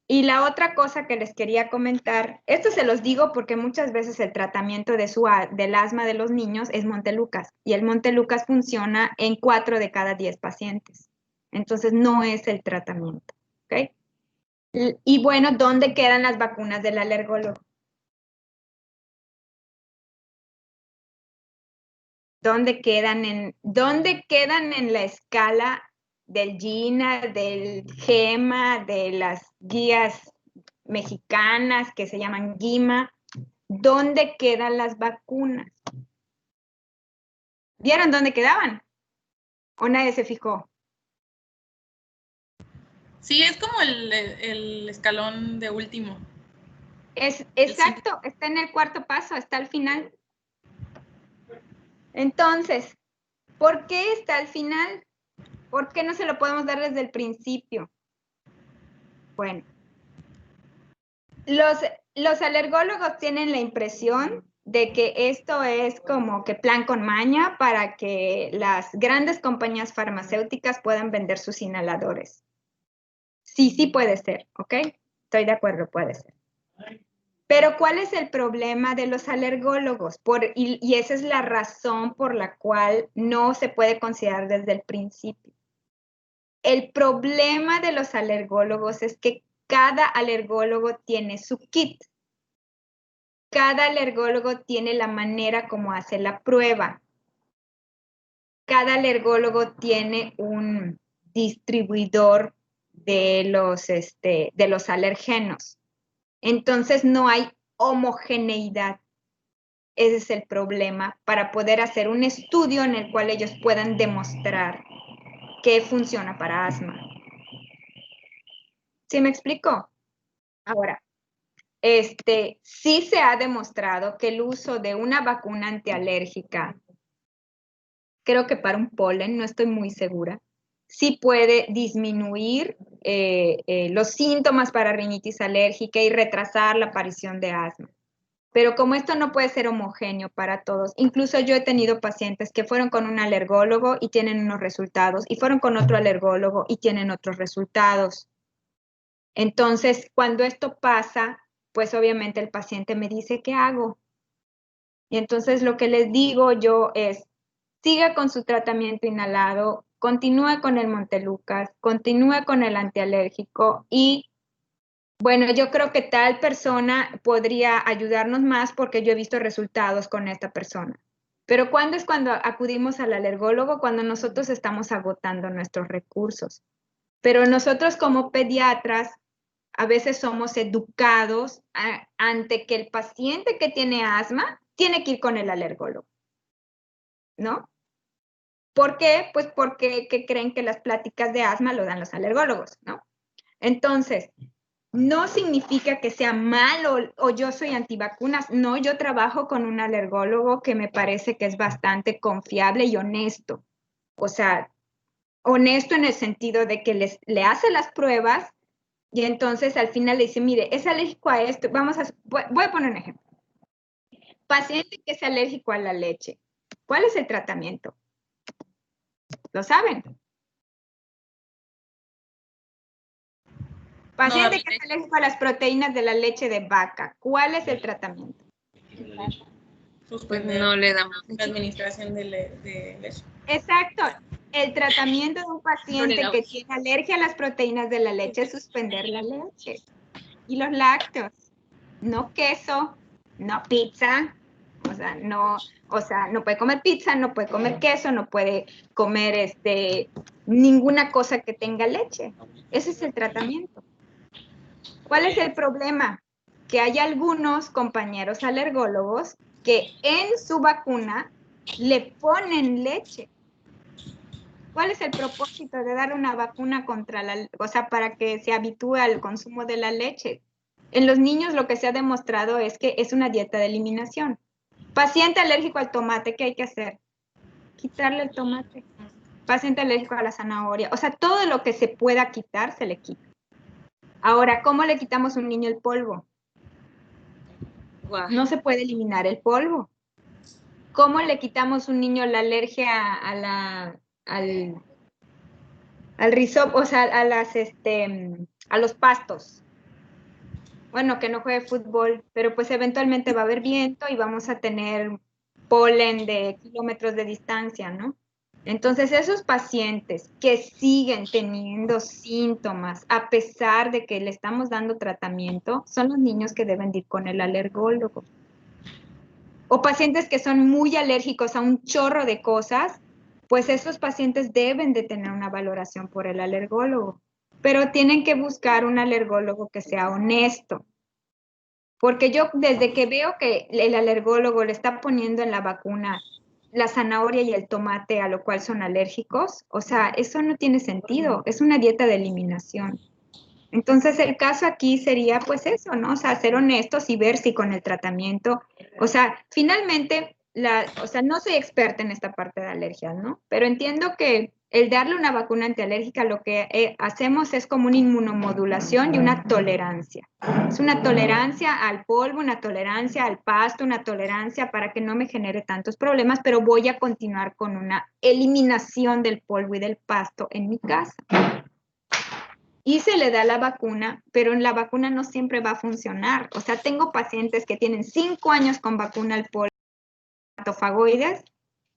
y la otra cosa que les quería comentar, esto se los digo porque muchas veces el tratamiento del asma de los niños es Montelukast y el Montelukast funciona en 4 de cada 10 pacientes. Entonces no es el tratamiento, ¿ok? Y bueno, ¿dónde quedan las vacunas del alergólogo? ¿Dónde quedan en la escala del GINA, del GEMA, de las guías mexicanas que se llaman GIMA? ¿Dónde quedan las vacunas? ¿Vieron dónde quedaban? ¿O nadie se fijó? Sí, es como el escalón de último. Exacto, está en el cuarto paso, está al final. Entonces, ¿por qué está al final? ¿Por qué no se lo podemos dar desde el principio? Bueno, los alergólogos tienen la impresión de que esto es como que plan con maña para que las grandes compañías farmacéuticas puedan vender sus inhaladores. Sí puede ser, ¿ok? Estoy de acuerdo, puede ser. Pero ¿cuál es el problema de los alergólogos? Y esa es la razón por la cual no se puede considerar desde el principio. El problema de los alergólogos es que cada alergólogo tiene su kit. Cada alergólogo tiene la manera como hace la prueba. Cada alergólogo tiene un distribuidor de los alergenos. Entonces no hay homogeneidad. Ese es el problema para poder hacer un estudio en el cual ellos puedan demostrar que funciona para asma. ¿Sí me explico? Ahora, sí se ha demostrado que el uso de una vacuna antialérgica, creo que para un polen, no estoy muy segura, sí puede disminuir los síntomas para rinitis alérgica y retrasar la aparición de asma. Pero como esto no puede ser homogéneo para todos, incluso yo he tenido pacientes que fueron con un alergólogo y tienen unos resultados, y fueron con otro alergólogo y tienen otros resultados. Entonces, cuando esto pasa, pues obviamente el paciente me dice, ¿qué hago? Y entonces lo que les digo yo es, siga con su tratamiento inhalado, continúe con el Montelukast, continúe con el antialérgico y bueno, yo creo que tal persona podría ayudarnos más porque yo he visto resultados con esta persona. Pero ¿cuándo es cuando acudimos al alergólogo? Cuando nosotros estamos agotando nuestros recursos. Pero nosotros como pediatras a veces somos educados ante que el paciente que tiene asma tiene que ir con el alergólogo, ¿no? ¿Por qué? Pues porque creen que las pláticas de asma lo dan los alergólogos, ¿no? Entonces, no significa que sea malo o yo soy antivacunas. No, yo trabajo con un alergólogo que me parece que es bastante confiable y honesto. O sea, honesto en el sentido de que le hace las pruebas y entonces al final le dice, mire, es alérgico a esto. Voy a poner un ejemplo. Paciente que es alérgico a la leche. ¿Cuál es el tratamiento? ¿Lo saben? Paciente que es alérgico a las proteínas de la leche de vaca. ¿Cuál es el tratamiento? Suspender no le damos la administración de leche. Exacto. El tratamiento de un paciente que tiene alergia a las proteínas de la leche es suspender la leche y los lácteos. No queso, no pizza. O sea, no puede comer pizza, no puede comer queso, no puede comer ninguna cosa que tenga leche. Ese es el tratamiento. ¿Cuál es el problema? Que hay algunos compañeros alergólogos que en su vacuna le ponen leche. ¿Cuál es el propósito de dar una vacuna para que se habitúe al consumo de la leche? En los niños lo que se ha demostrado es que es una dieta de eliminación. Paciente alérgico al tomate, ¿qué hay que hacer? Quitarle el tomate. Paciente alérgico a la zanahoria. O sea, todo lo que se pueda quitar, se le quita. Ahora, ¿cómo le quitamos a un niño el polvo? No se puede eliminar el polvo. ¿Cómo le quitamos a un niño la alergia al rizopo, o sea, a los pastos? Bueno, que no juegue fútbol, pero pues eventualmente va a haber viento y vamos a tener polen de kilómetros de distancia, ¿no? Entonces, esos pacientes que siguen teniendo síntomas a pesar de que le estamos dando tratamiento, son los niños que deben ir con el alergólogo. O pacientes que son muy alérgicos a un chorro de cosas, pues esos pacientes deben de tener una valoración por el alergólogo. Pero tienen que buscar un alergólogo que sea honesto. Porque yo desde que veo que el alergólogo le está poniendo en la vacuna la zanahoria y el tomate, a lo cual son alérgicos, o sea, eso no tiene sentido, es una dieta de eliminación. Entonces el caso aquí sería pues eso, ¿no? O sea, ser honestos y ver si con el tratamiento, o sea, finalmente, o sea, no soy experta en esta parte de alergias, ¿no? Pero entiendo que el darle una vacuna antialérgica lo que hacemos es como una inmunomodulación y una tolerancia. Es una tolerancia al polvo, una tolerancia al pasto, una tolerancia para que no me genere tantos problemas, pero voy a continuar con una eliminación del polvo y del pasto en mi casa. Y se le da la vacuna, pero la vacuna no siempre va a funcionar. O sea, tengo pacientes que tienen 5 años con vacuna al polvo, hematofagoides,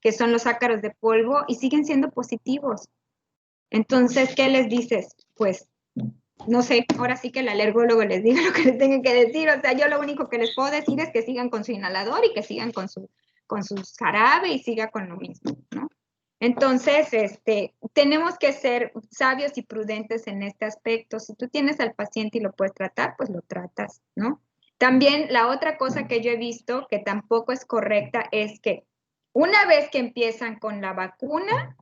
que son los ácaros de polvo, y siguen siendo positivos. Entonces, ¿qué les dices? Pues, no sé, ahora sí que el alergólogo les diga lo que les tenga que decir. O sea, yo lo único que les puedo decir es que sigan con su inhalador y que sigan con su jarabe y siga con lo mismo, ¿no? Entonces, tenemos que ser sabios y prudentes en este aspecto. Si tú tienes al paciente y lo puedes tratar, pues lo tratas, ¿no? También la otra cosa que yo he visto que tampoco es correcta es que una vez que empiezan con la vacuna,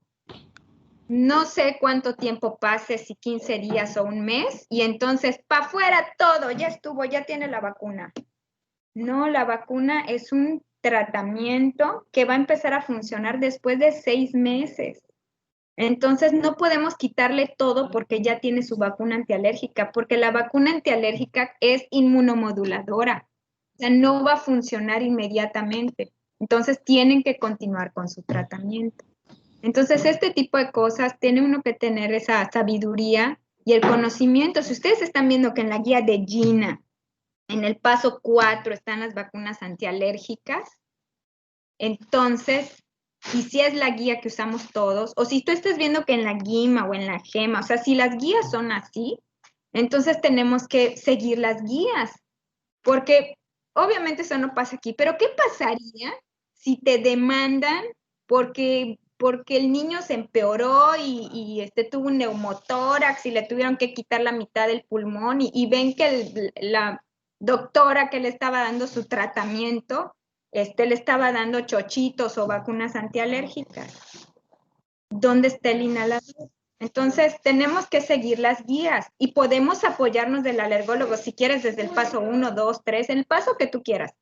no sé cuánto tiempo pase, si 15 días o un mes, y entonces, para afuera todo, ya estuvo, ya tiene la vacuna. No, la vacuna es un tratamiento que va a empezar a funcionar después de 6 meses. Entonces, no podemos quitarle todo porque ya tiene su vacuna antialérgica, porque la vacuna antialérgica es inmunomoduladora. O sea, no va a funcionar inmediatamente. Entonces, tienen que continuar con su tratamiento. Entonces, este tipo de cosas tiene uno que tener esa sabiduría y el conocimiento. Si ustedes están viendo que en la guía de Gina, en el paso 4 están las vacunas antialérgicas, entonces, y si es la guía que usamos todos, o si tú estás viendo que en la GIMA o en la GEMA, o sea, si las guías son así, entonces tenemos que seguir las guías, porque obviamente eso no pasa aquí, pero ¿qué pasaría si te demandan porque el niño se empeoró y tuvo un neumotórax y le tuvieron que quitar la mitad del pulmón y ven que la doctora que le estaba dando su tratamiento, le estaba dando chochitos o vacunas antialérgicas? ¿Dónde está el inhalador? Entonces, tenemos que seguir las guías y podemos apoyarnos del alergólogo si quieres desde el paso 1, 2, 3, el paso que tú quieras.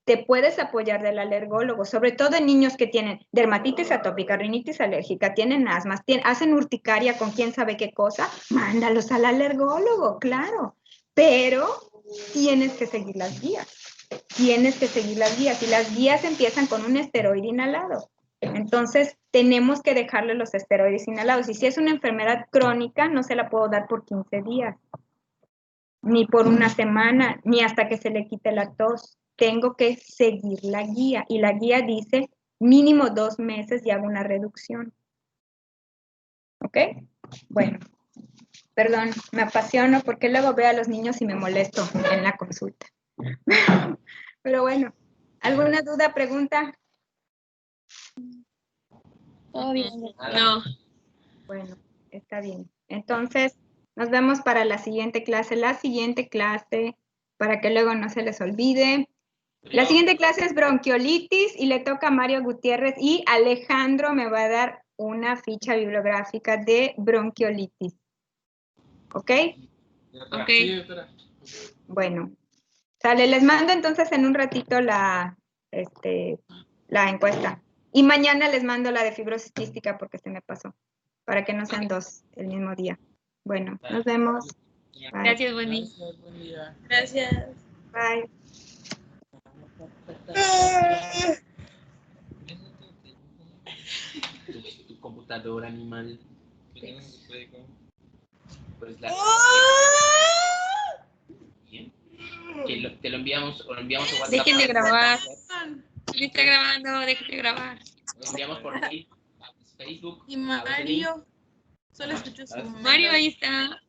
Te puedes apoyar del alergólogo, sobre todo en niños que tienen dermatitis atópica, rinitis alérgica, tienen asmas, hacen urticaria con quién sabe qué cosa, mándalos al alergólogo, claro, pero tienes que seguir las guías. Tienes que seguir las guías y las guías empiezan con un esteroide inhalado. Entonces, tenemos que dejarle los esteroides inhalados. Y si es una enfermedad crónica, no se la puedo dar por 15 días, ni por una semana, ni hasta que se le quite la tos. Tengo que seguir la guía. Y la guía dice mínimo 2 meses y hago una reducción. ¿Ok? Bueno, perdón, me apasiono porque luego veo a los niños y me molesto en la consulta. Pero bueno, ¿alguna duda, pregunta? Todo bien. No. Bueno, está bien. Entonces, nos vemos para la siguiente clase. La siguiente clase, para que luego no se les olvide. La siguiente clase es bronquiolitis y le toca a Mario Gutiérrez y Alejandro me va a dar una ficha bibliográfica de bronquiolitis. ¿Ok? Ok. Bueno, sale, les mando entonces en un ratito la encuesta. Y mañana les mando la de fibrosis quística porque se me pasó, para que no sean 2 el mismo día. Bueno, nos vemos. Bye. Gracias, buen día. Gracias. Bye. Tu computadora, animal. Pues la... Bien. Te lo enviamos, o lo enviamos a WhatsApp. Dejen de grabar. ¿Quién está grabando? Dejen de grabar. Lo enviamos por Facebook. Y Mario, solo escucho su Mario, ahí está.